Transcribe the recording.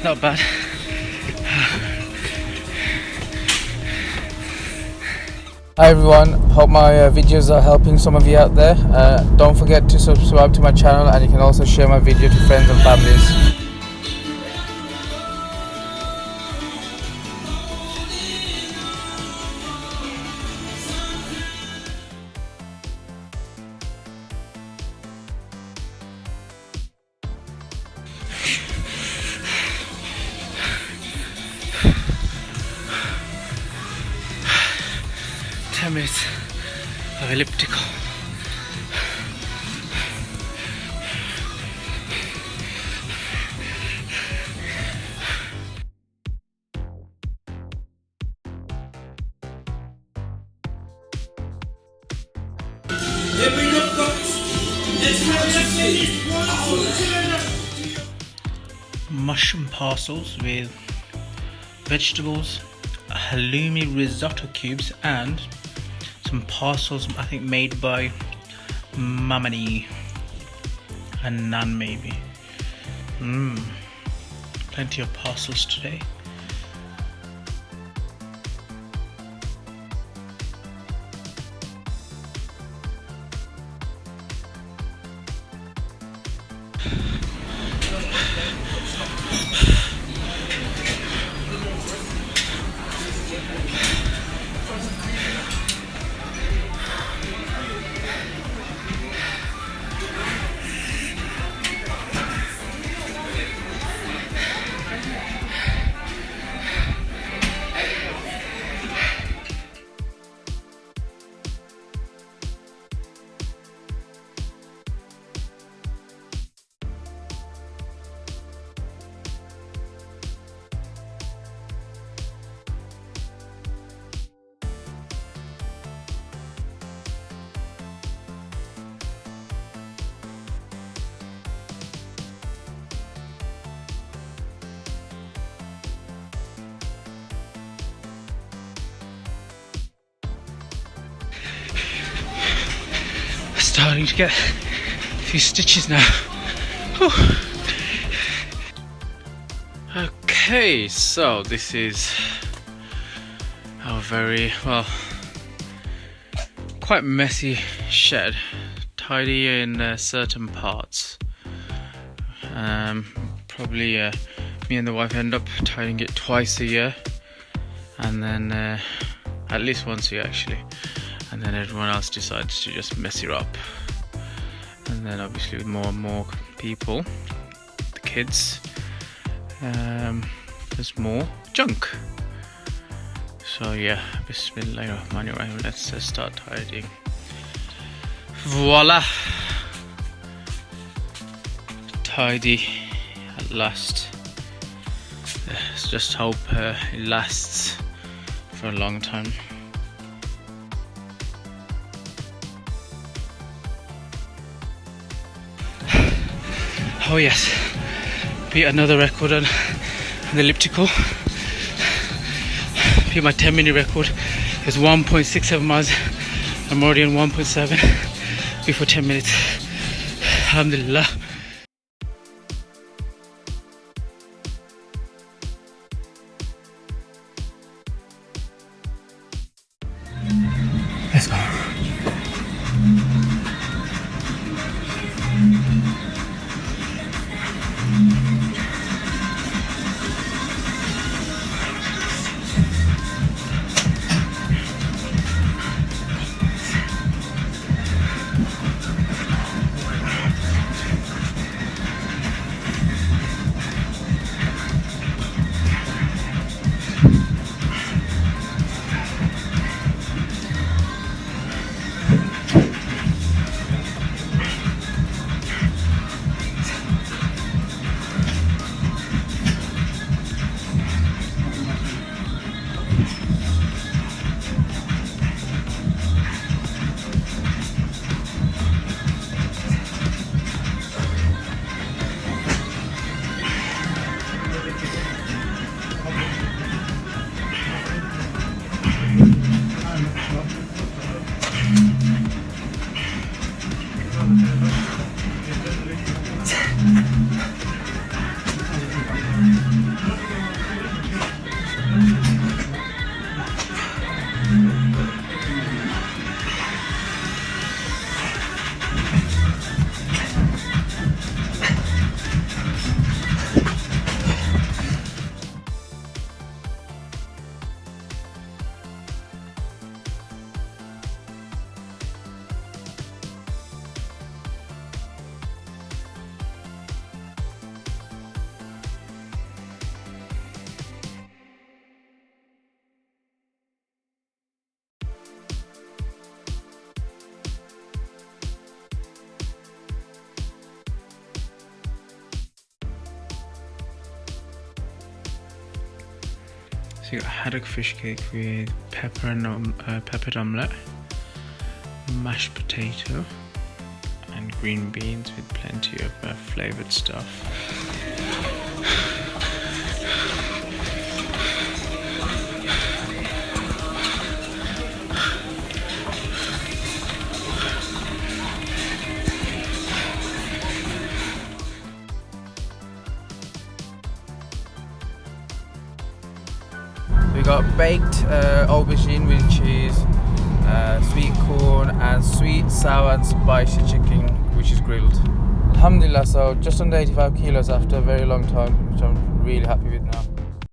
Not bad. Hi everyone, hope my videos are helping some of you out there. Don't forget to subscribe to my channel, and you can also share my video to friends and families. Minutes of elliptical. Mushroom parcels with vegetables, halloumi risotto cubes, and some parcels I think made by Mamani and naan maybe. Plenty of parcels today. Starting to get a few stitches now. Whew. Okay, so this is our very, well, quite messy shed. Tidy in certain parts. Probably me and the wife end up tidying it twice a year, and then at least once a year actually. And then everyone else decides to just mess it up. And then obviously with more and more people, the kids, there's more junk. So yeah, Bismillahirrahmanirrahim, let's start tidying. Voila! Tidy at last. Let's just hope it lasts for a long time. Oh yes, beat another record on the elliptical. Beat my 10-minute record. It's 1.67 miles. I'm already on 1.7 before 10 minutes. Alhamdulillah. Let's go. So you got haddock fish cake with peppered omelette, mashed potato, and green beans with plenty of flavoured stuff. We got baked aubergine with cheese, sweet corn, and sweet, sour and spicy chicken, which is grilled. Alhamdulillah, so just under 85 kilos after a very long time, which I'm really happy with now.